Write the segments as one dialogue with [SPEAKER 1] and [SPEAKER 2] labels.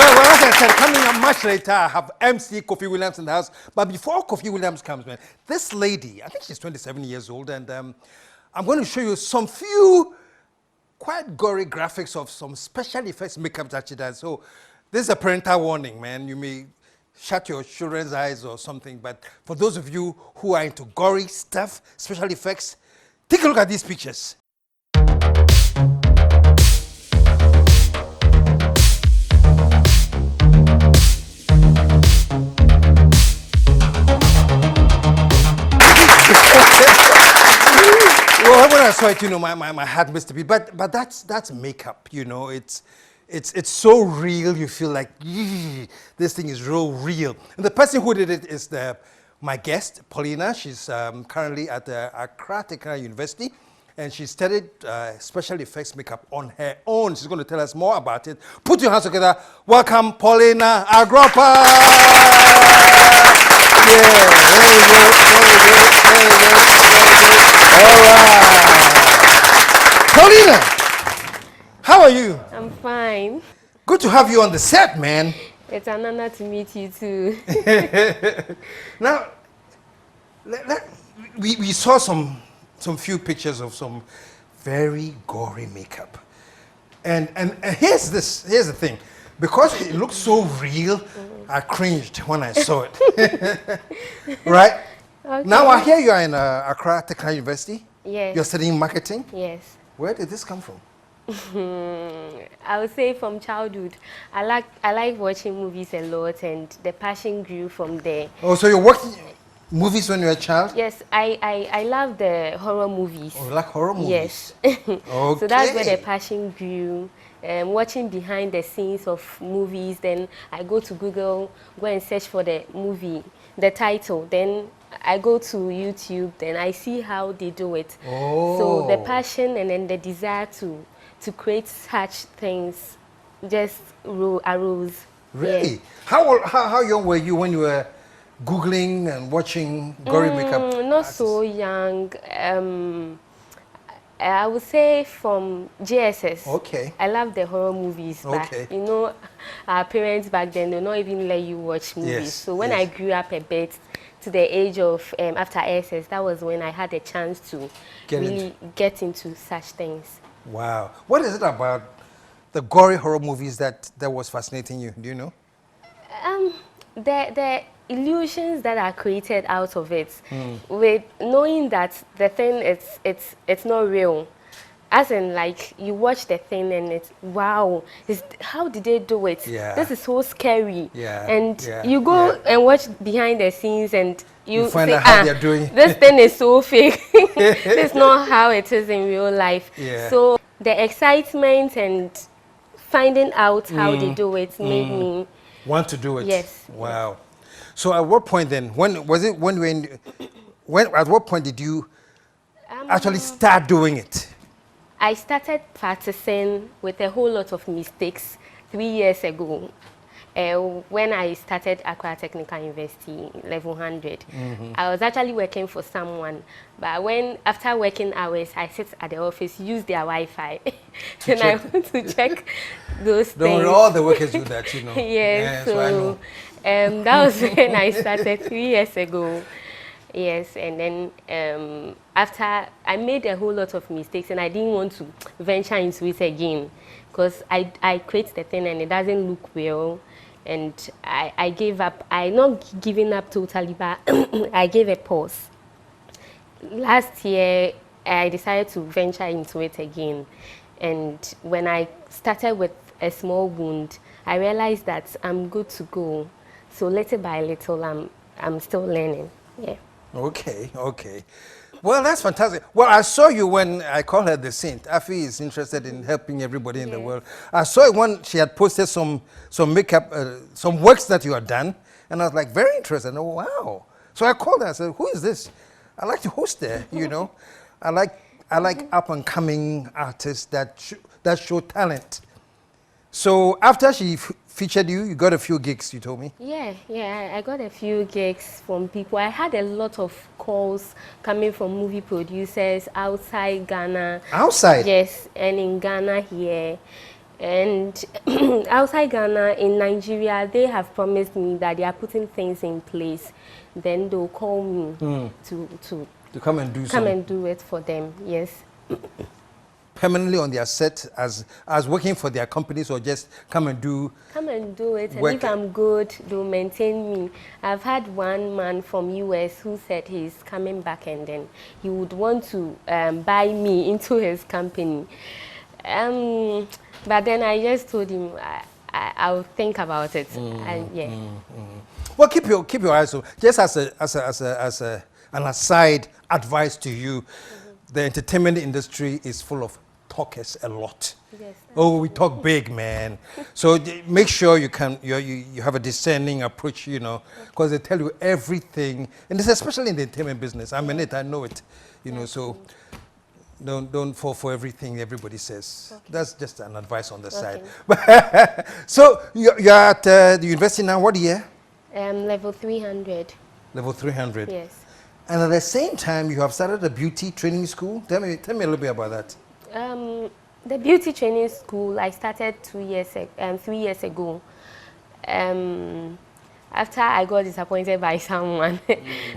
[SPEAKER 1] Well, as I said, coming up much later, I have MC Kofi Williams in the house. But before Kofi Williams comes, man, this lady, I think she's 27 years old, and I'm going to show you some few quite gory graphics of some special effects makeup that she does. So this is a parental warning, man. You may shut your children's eyes or something, but for those of you who are into gory stuff, special effects, take a look at these pictures. Well, when I saw it, you know, my heart missed a beat. But that's makeup, you know. It's so real. You feel like this thing is real. And the person who did it is my guest, Paulina. She's currently at the Accra Technical University, and she studied special effects makeup on her own. She's going to tell us more about it. Put your hands together. Welcome, Paulina Agropah. Yeah, there you go. All right. Paulina, how are you?
[SPEAKER 2] I'm fine.
[SPEAKER 1] Good to have you on the set, man.
[SPEAKER 2] It's an honor to meet you too.
[SPEAKER 1] Now, we saw some few pictures of some very gory makeup. And here's the thing. Because it looks so real, I cringed when I saw it. Right? Okay. Now I hear you are in Accra Technical University.
[SPEAKER 2] Yes.
[SPEAKER 1] You're studying marketing?
[SPEAKER 2] Yes.
[SPEAKER 1] Where did this come from?
[SPEAKER 2] I would say from childhood. I like watching movies a lot, and the passion grew from there.
[SPEAKER 1] Oh, so you watched movies when you were a child?
[SPEAKER 2] Yes, I love the horror movies.
[SPEAKER 1] Oh, you like horror movies?
[SPEAKER 2] Yes.
[SPEAKER 1] Okay.
[SPEAKER 2] So that's where the passion grew. Watching behind the scenes of movies, then I go to Google, go and search for the movie, the title, then I go to YouTube, then I see how they do it.
[SPEAKER 1] Oh.
[SPEAKER 2] So the passion and then the desire to create such things just arose.
[SPEAKER 1] Really?
[SPEAKER 2] Yeah.
[SPEAKER 1] How young were you when you were Googling and watching gory makeup?
[SPEAKER 2] Not
[SPEAKER 1] artists?
[SPEAKER 2] so young. I would say from JSS.
[SPEAKER 1] Okay.
[SPEAKER 2] I love the horror movies,
[SPEAKER 1] Okay.
[SPEAKER 2] but you know, our parents back then, they not even let you watch movies.
[SPEAKER 1] Yes,
[SPEAKER 2] So when
[SPEAKER 1] yes.
[SPEAKER 2] I grew up a bit, to the age of after SS, that was when I had a chance to get into such things.
[SPEAKER 1] Wow. What is it about the gory horror movies that was fascinating you? Do you know?
[SPEAKER 2] The illusions that are created out of it, with knowing that the thing it's not real. As in, like, you watch the thing and it's, wow, how did they do it?
[SPEAKER 1] Yeah.
[SPEAKER 2] This is so scary.
[SPEAKER 1] Yeah.
[SPEAKER 2] And
[SPEAKER 1] Yeah.
[SPEAKER 2] you go and watch behind the scenes and you
[SPEAKER 1] find
[SPEAKER 2] say,
[SPEAKER 1] out how they're doing it.
[SPEAKER 2] This thing is so fake. This is not how it is in real life.
[SPEAKER 1] Yeah.
[SPEAKER 2] So the excitement and finding out how they do it made me
[SPEAKER 1] want to do it.
[SPEAKER 2] Yes.
[SPEAKER 1] Wow. So at what point then? At what point did you actually start doing it?
[SPEAKER 2] I started practicing with a whole lot of mistakes 3 years ago. When I started Accra Technical University, level 100, I was actually working for someone. But after working hours, I sit at the office, use their Wi-Fi, and I want to check those things.
[SPEAKER 1] Don't worry, all the workers do that, you know.
[SPEAKER 2] Yes,
[SPEAKER 1] so I know.
[SPEAKER 2] That was when I started 3 years ago. Yes, and then after I made a whole lot of mistakes, and I didn't want to venture into it again, because I create the thing and it doesn't look well, and I gave up. I'm not giving up totally, but I gave a pause. Last year, I decided to venture into it again, and when I started with a small wound, I realized that I'm good to go. So little by little, I'm still learning. Yeah.
[SPEAKER 1] Okay. Well, that's fantastic. Well, I saw you when I call her the saint. Afi is interested in helping everybody in the world. I saw it when she had posted some makeup, some works that you had done, and I was like very interested. Oh, wow. So I called her. I said, "Who is this? I like to host there. You know, I like up and coming artists that show talent." So after she featured you, you got a few gigs, you told me.
[SPEAKER 2] Yeah, I got a few gigs from people. I had a lot of calls coming from movie producers outside Ghana.
[SPEAKER 1] Outside?
[SPEAKER 2] Yes, and in Ghana here. And outside Ghana, in Nigeria, they have promised me that they are putting things in place. Then they'll call me
[SPEAKER 1] to come and do
[SPEAKER 2] come and do it for them. Yes.
[SPEAKER 1] permanently on their set as working for their companies, or just come and do
[SPEAKER 2] it, and
[SPEAKER 1] work.
[SPEAKER 2] if I'm good, they'll maintain me. I've had one man from US who said he's coming back, and then he would want to buy me into his company. But then I just told him I'll think about it. And yeah.
[SPEAKER 1] Well, keep your eyes open. Just as an aside advice to you, the entertainment industry is full of talkers a lot.
[SPEAKER 2] Yes.
[SPEAKER 1] Oh, we talk big, man. So make sure you have a discerning approach, you know, because they tell you everything, and it's especially in the entertainment business. I'm in it, I know it, you know. So don't fall for everything everybody says. Okay. That's just an advice on the side. So you're at the university now. What year?
[SPEAKER 2] Level 300.
[SPEAKER 1] Level 300.
[SPEAKER 2] Yes.
[SPEAKER 1] And at the same time, you have started a beauty training school. Tell me a little bit about that.
[SPEAKER 2] The beauty training school I started 3 years ago. After I got disappointed by someone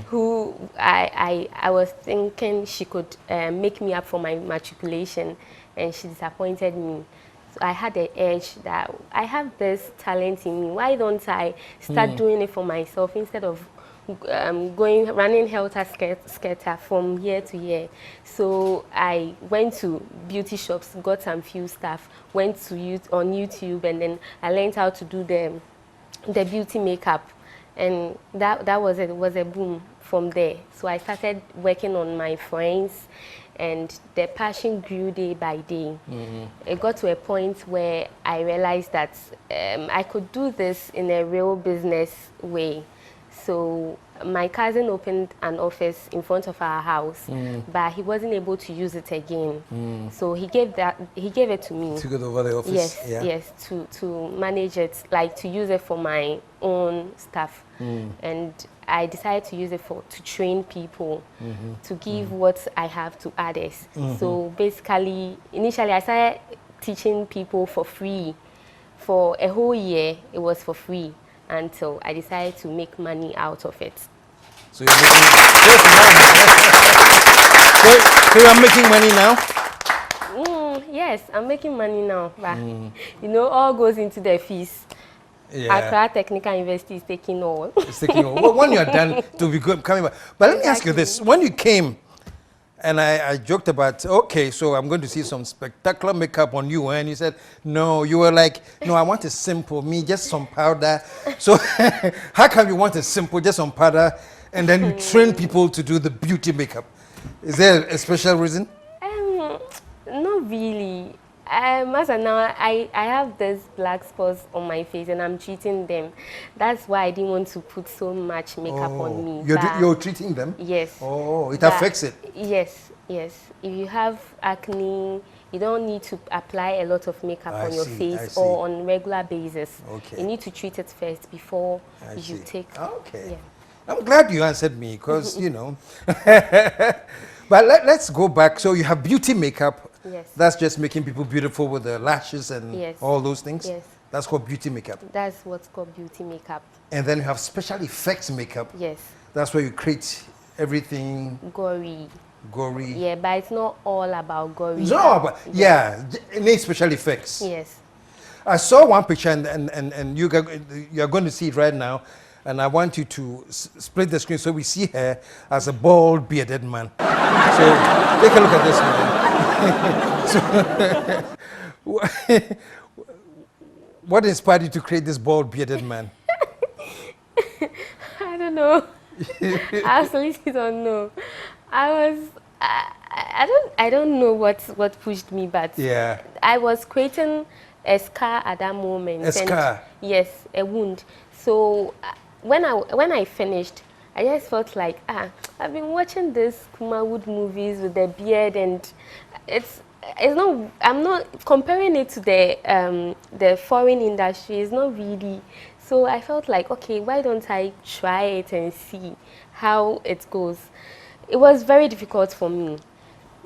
[SPEAKER 2] who I was thinking she could make me up for my matriculation, and she disappointed me. So I had the urge that I have this talent in me. Why don't I start doing it for myself instead of running helter-skelter from year to year? So I went to beauty shops, got some few stuff, went to on YouTube, and then I learned how to do the beauty makeup, and that was it. It was a boom from there. So I started working on my friends, and the passion grew day by day. It got to a point where I realized that I could do this in a real business way. So my cousin opened an office in front of our house, but he wasn't able to use it again. So he gave it to me.
[SPEAKER 1] To go over the office?
[SPEAKER 2] Yes,
[SPEAKER 1] yeah.
[SPEAKER 2] yes, to manage it, like to use it for my own stuff. And I decided to use it to train people, to give what I have to others. So basically, initially I started teaching people for free. For a whole year, it was for free, until I decided to make money out of it.
[SPEAKER 1] So you're making money now?
[SPEAKER 2] Yes, I'm making money now, but you know, all goes into the fees.
[SPEAKER 1] Yeah.
[SPEAKER 2] Accra Technical University is taking all.
[SPEAKER 1] It's taking all. Well, when you're done, to be good coming back. But let me ask you this: when you came, and I joked about, okay, so I'm going to see some spectacular makeup on you, and you said, no, you were like, no, I want it simple, me, just some powder. So how come you want it simple, just some powder, and then you train people to do the beauty makeup? Is there a special reason?
[SPEAKER 2] Not really. As of now, I have this black spots on my face, and I'm treating them. That's why I didn't want to put so much makeup on me.
[SPEAKER 1] You're treating them?
[SPEAKER 2] Yes.
[SPEAKER 1] Oh, it affects it?
[SPEAKER 2] Yes, yes. If you have acne, you don't need to apply a lot of makeup on your face or on regular basis.
[SPEAKER 1] Okay.
[SPEAKER 2] You need to treat it first before you take.
[SPEAKER 1] Okay.
[SPEAKER 2] Yeah.
[SPEAKER 1] I'm glad you answered me, because, you know. But let's go back. So you have beauty makeup.
[SPEAKER 2] Yes.
[SPEAKER 1] That's just making people beautiful with the lashes and all those things?
[SPEAKER 2] Yes.
[SPEAKER 1] That's called beauty makeup?
[SPEAKER 2] That's what's called beauty makeup.
[SPEAKER 1] And then you have special effects makeup?
[SPEAKER 2] Yes.
[SPEAKER 1] That's where you create everything...
[SPEAKER 2] Gory.
[SPEAKER 1] Gory?
[SPEAKER 2] Yeah, but it's not all about gory.
[SPEAKER 1] No, but yeah, it needs special effects.
[SPEAKER 2] Yes.
[SPEAKER 1] I saw one picture, and you're going to see it right now. And I want you to split the screen so we see her as a bald, bearded man. So take a look at this man. What inspired you to create this bald, bearded man?
[SPEAKER 2] I don't know. I absolutely don't know. I don't know what pushed me, but
[SPEAKER 1] yeah. I
[SPEAKER 2] was creating a scar at that moment.
[SPEAKER 1] A scar?
[SPEAKER 2] Yes, a wound. So when I finished, I just felt like, I've been watching these Kumawood movies with the beard, and it's not, I'm not comparing it to the foreign industry. It's not really. So I felt like, okay, why don't I try it and see how it goes? It was very difficult for me.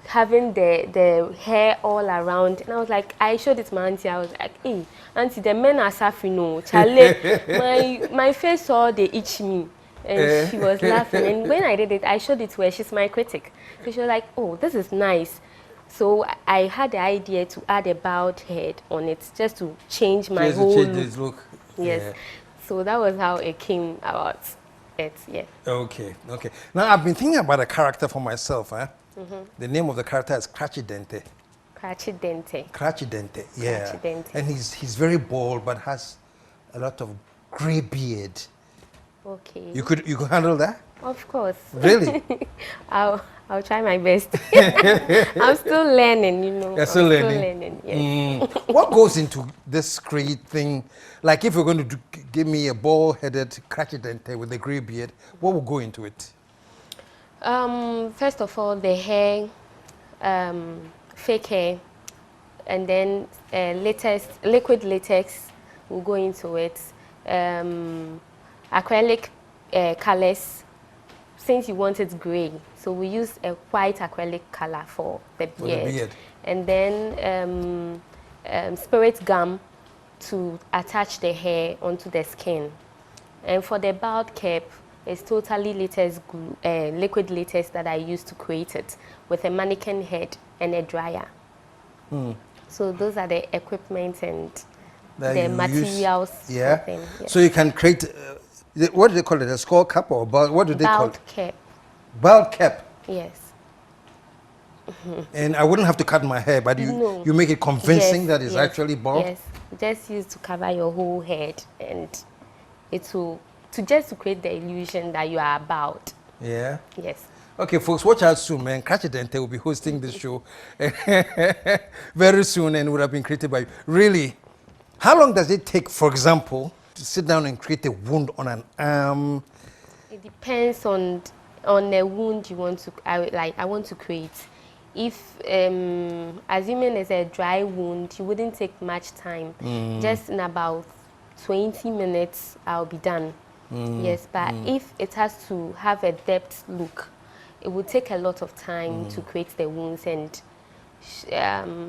[SPEAKER 2] having the hair all around, and I was like, I showed it to my auntie. I was like, hey, auntie, the men are suffering, no, Charlie. my face saw they itch me, and she was laughing. And when I did it, I showed it to her. She's my critic, so she was like, oh, this is nice. So I had the idea to add a bowed head on it, just to change my whole look. Yes. Yeah. So that was how it came about. Yeah.
[SPEAKER 1] Okay. Now I've been thinking about a character for myself. The name of the character is Crachidente. Crachidente, yeah. Crachidente. And he's very bald, but has a lot of gray beard.
[SPEAKER 2] Okay.
[SPEAKER 1] You could handle that?
[SPEAKER 2] Of course.
[SPEAKER 1] Really?
[SPEAKER 2] I'll try my best. I'm still learning, you know.
[SPEAKER 1] You're still learning?
[SPEAKER 2] Yes.
[SPEAKER 1] What goes into this gray thing? Like if you're going to give me a bald-headed Crachidente with a gray beard, what will go into it?
[SPEAKER 2] First of all, the hair, fake hair, and then liquid latex will go into it. Acrylic colors, since you want it gray, so we use a white acrylic color for the beard. And then spirit gum to attach the hair onto the skin. And for the bald cap, it's totally latex glue, liquid latex that I use to create it, with a mannequin head and a dryer. So those are the equipment and the materials.
[SPEAKER 1] Yeah. So you can create, what do they call it, a skull cap or bald? What do they call it?
[SPEAKER 2] Bald cap.
[SPEAKER 1] Bald cap?
[SPEAKER 2] Yes.
[SPEAKER 1] And I wouldn't have to cut my hair, but you make it convincing that it's actually bald?
[SPEAKER 2] Yes, just use to cover your whole head, and it will, just to create the illusion that you are bald.
[SPEAKER 1] Yeah?
[SPEAKER 2] Yes.
[SPEAKER 1] Okay, folks, watch out soon, man. Crachidente will be hosting this show very soon, and would have been created by you. Really, how long does it take, for example, to sit down and create a wound on an arm?
[SPEAKER 2] It depends on the wound you want to, I want to create. If, assuming it's a dry wound, you wouldn't take much time. Just in about 20 minutes, I'll be done. Yes, but if it has to have a depth look, it would take a lot of time to create the wounds. And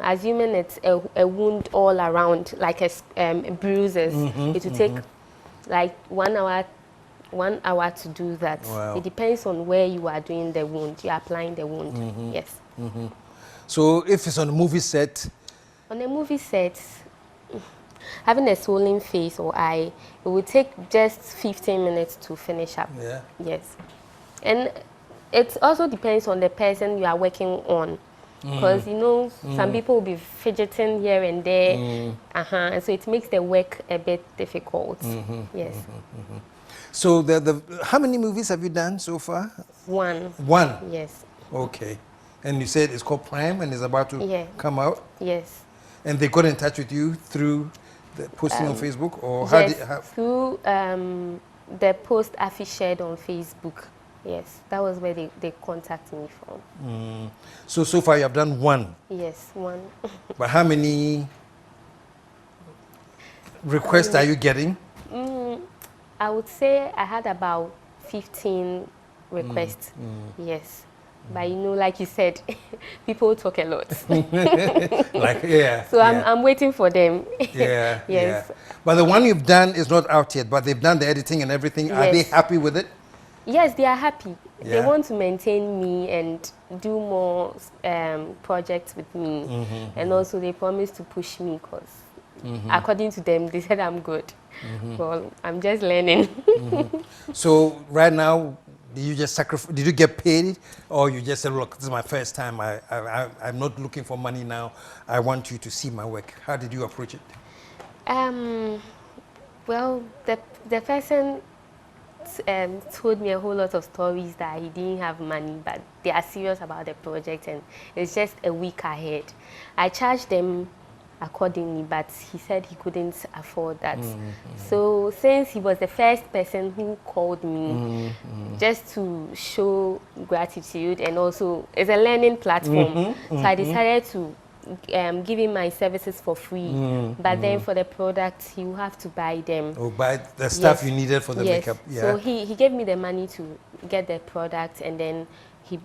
[SPEAKER 2] assuming it's a wound all around, like bruises, it will take like 1 hour. 1 hour to do that. Wow. It depends on where you are doing the wound. You are applying the wound. Yes.
[SPEAKER 1] So if it's on a movie set?
[SPEAKER 2] On a movie set, having a swollen face or eye, it would take just 15 minutes to finish up.
[SPEAKER 1] Yeah.
[SPEAKER 2] Yes. And it also depends on the person you are working on. Because, you know, some people will be fidgeting here and there. And so it makes the work a bit difficult. Yes.
[SPEAKER 1] So how many movies have you done so far?
[SPEAKER 2] One.
[SPEAKER 1] One?
[SPEAKER 2] Yes.
[SPEAKER 1] Okay. And you said it's called Prime and it's about to come out?
[SPEAKER 2] Yes.
[SPEAKER 1] And they got in touch with you through the posting on Facebook? Or
[SPEAKER 2] through the post Afi shared on Facebook. Yes, that was where they contacted me from.
[SPEAKER 1] So far you have done one?
[SPEAKER 2] Yes, one.
[SPEAKER 1] But how many requests are you getting?
[SPEAKER 2] I would say I had about 15 requests. Yes. But you know, like you said, people talk a lot. So I'm waiting for them. Yes.
[SPEAKER 1] But the one you've done is not out yet, but they've done the editing and everything. Yes. Are they happy with it?
[SPEAKER 2] Yes, they are happy. They want to maintain me and do more projects with me. And also they promise to push me because according to them, they said I'm good. Well, I'm just learning.
[SPEAKER 1] So right now, did you just sacrifice? Did you get paid, or you just said, "Look, this is my first time. I'm not looking for money now. I want you to see my work." How did you approach it?
[SPEAKER 2] Well, the person told me a whole lot of stories that he didn't have money, but they are serious about the project, and it's just a week ahead. I charged them accordingly, but he said he couldn't afford that. So since he was the first person who called me, just to show gratitude, and also it's a learning platform, so I decided to give him my services for free. But then for the products, he will have to buy them.
[SPEAKER 1] Or buy the stuff you needed for the makeup.
[SPEAKER 2] So he gave me the money to get the product, and then He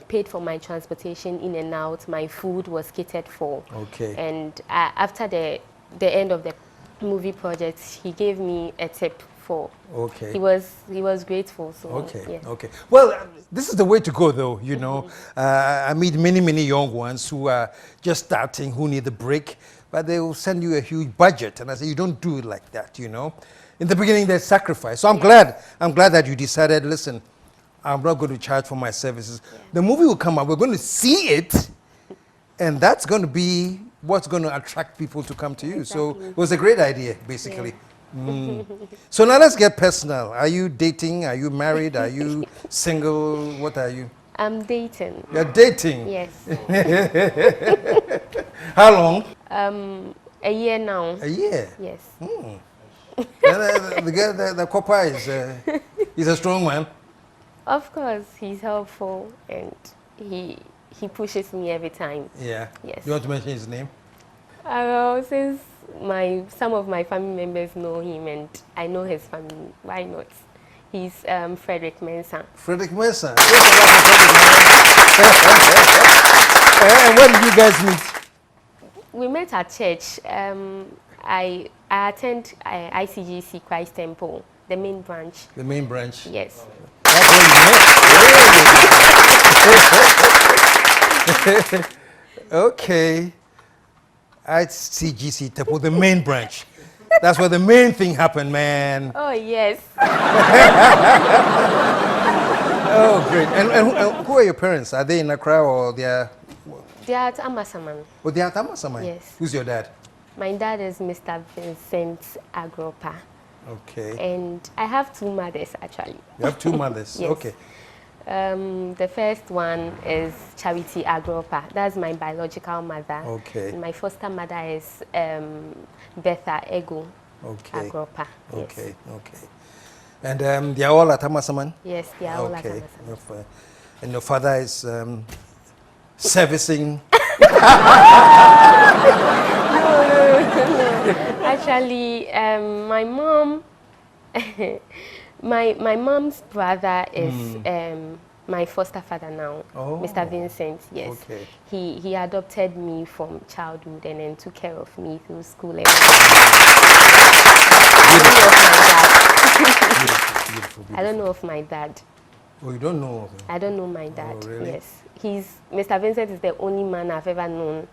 [SPEAKER 2] paid for my transportation in and out. My food was catered for.
[SPEAKER 1] Okay.
[SPEAKER 2] And after the end of the movie project, he gave me a tip for.
[SPEAKER 1] Okay.
[SPEAKER 2] He was grateful. So
[SPEAKER 1] Okay.
[SPEAKER 2] yeah.
[SPEAKER 1] Okay. Well, this is the way to go, though. You know, I meet many young ones who are just starting, who need a break, but they will send you a huge budget, and I say you don't do it like that. You know, in the beginning there's sacrifice. So I'm glad that you decided. Listen, I'm not going to charge for my services.
[SPEAKER 2] Yeah.
[SPEAKER 1] The movie will come out. We're going to see it, and that's going to be what's going to attract people to come to you. So
[SPEAKER 2] Exactly.
[SPEAKER 1] it was a great idea, basically. So now let's get personal. Are you dating? Are you married? Are you single? What are you?
[SPEAKER 2] I'm dating.
[SPEAKER 1] You're dating?
[SPEAKER 2] Yes.
[SPEAKER 1] How long?
[SPEAKER 2] A year now.
[SPEAKER 1] A year?
[SPEAKER 2] Yes.
[SPEAKER 1] The copper is he's a strong one.
[SPEAKER 2] Of course, he's helpful and he pushes me every time.
[SPEAKER 1] Yeah.
[SPEAKER 2] Yes.
[SPEAKER 1] You want to mention his name?
[SPEAKER 2] Since some of my family members know him and I know his family, why not? He's Frederick Mensah.
[SPEAKER 1] Frederick Mensah. And where did you guys meet?
[SPEAKER 2] We met at church. I attend ICGC Christ Temple, the main branch.
[SPEAKER 1] The main branch?
[SPEAKER 2] Yes.
[SPEAKER 1] That's where you met? Okay. ICGC Temple, the main branch. That's where the main thing happened, man.
[SPEAKER 2] Oh, yes.
[SPEAKER 1] Oh, great. And who are your parents? Are they in Accra or they are?
[SPEAKER 2] They are at Amasaman.
[SPEAKER 1] Oh, they are at Amasaman?
[SPEAKER 2] Yes.
[SPEAKER 1] Who's your dad?
[SPEAKER 2] My dad is Mr. Vincent Agropah.
[SPEAKER 1] Okay.
[SPEAKER 2] And I have two mothers, actually.
[SPEAKER 1] You have two mothers?
[SPEAKER 2] Yes.
[SPEAKER 1] Okay.
[SPEAKER 2] The first one is Charity Agropah. That's my biological mother.
[SPEAKER 1] Okay.
[SPEAKER 2] And my foster mother is Betha Ego Agropah.
[SPEAKER 1] Okay, okay. And they are all at Amasaman?
[SPEAKER 2] Yes, they are all at
[SPEAKER 1] Okay.
[SPEAKER 2] Amasaman.
[SPEAKER 1] And your father is servicing?
[SPEAKER 2] No. Actually, my mom, my mom's brother is my foster father now, Mr. Vincent. Yes,
[SPEAKER 1] okay.
[SPEAKER 2] He adopted me from childhood and then took care of me through school. And I don't know of my dad.
[SPEAKER 1] Oh, you don't know of him?
[SPEAKER 2] I don't know my dad.
[SPEAKER 1] Oh, really?
[SPEAKER 2] Yes, Mr. Vincent is the only man I've ever known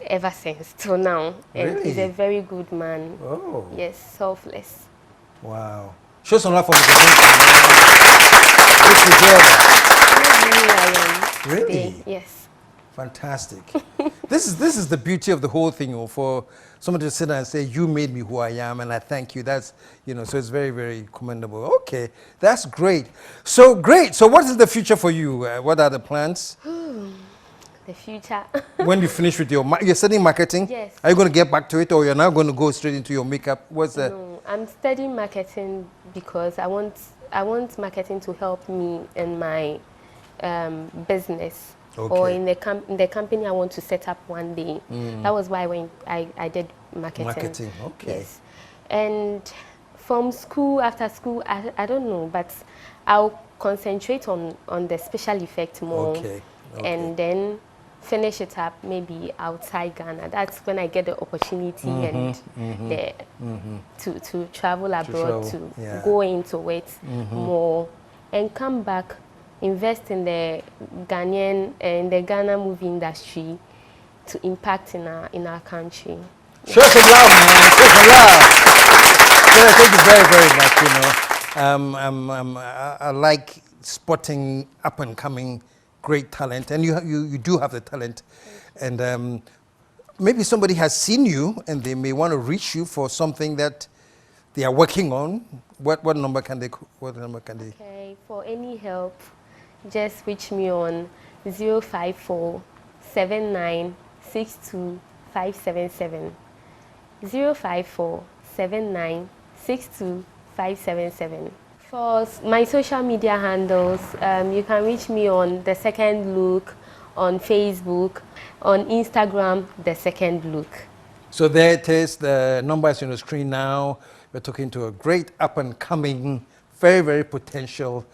[SPEAKER 2] ever since till now, and
[SPEAKER 1] Really?
[SPEAKER 2] he's a very good man.
[SPEAKER 1] Oh.
[SPEAKER 2] Yes, selfless.
[SPEAKER 1] Wow. Show some love for Mr. Vincent. Really?
[SPEAKER 2] Today. Yes.
[SPEAKER 1] Fantastic. This is the beauty of the whole thing, for somebody to sit there and say, you made me who I am, and I thank you. That's, so it's very, very commendable. Okay, that's great. So great. So what is the future for you? What are the plans?
[SPEAKER 2] The future.
[SPEAKER 1] When you finish with you're studying marketing?
[SPEAKER 2] Yes.
[SPEAKER 1] Are you going to get back to it, or you're now going to go straight into your makeup? What's that?
[SPEAKER 2] No, I'm studying marketing because I want marketing to help me in my business.
[SPEAKER 1] Okay.
[SPEAKER 2] Or in the company I want to set up one day. That was why I did marketing.
[SPEAKER 1] Marketing, okay.
[SPEAKER 2] Yes. And from school, after school, I don't know, but I'll concentrate on the special effect more.
[SPEAKER 1] Okay.
[SPEAKER 2] And then finish it up maybe outside Ghana. That's when I get the opportunity to travel abroad, to go into it more and come back, invest in the Ghana movie industry to impact in our country.
[SPEAKER 1] Show some love, man. Show some love. Yeah, thank you very, very much. I like spotting up and coming great talent, and you do have the talent. And maybe somebody has seen you and they may want to reach you for something that they are working on. What number can they?
[SPEAKER 2] Okay, for any help, just reach me on 054 7962 577. 054 7962 577. For my social media handles, you can reach me on The Second Look, on Facebook, on Instagram, The Second Look.
[SPEAKER 1] So there it is. The number is on the screen now. We're talking to a great up-and-coming, very, very potential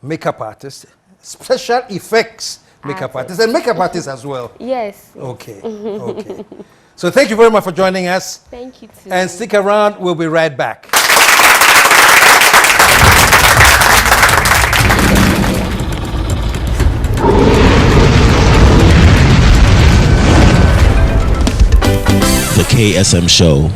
[SPEAKER 1] makeup artist, special effects makeup artist, and makeup artist as well.
[SPEAKER 2] Yes.
[SPEAKER 1] Okay. Okay. So thank you very much for joining us.
[SPEAKER 2] Thank you too.
[SPEAKER 1] And stick around. We'll be right back.
[SPEAKER 3] The KSM Show.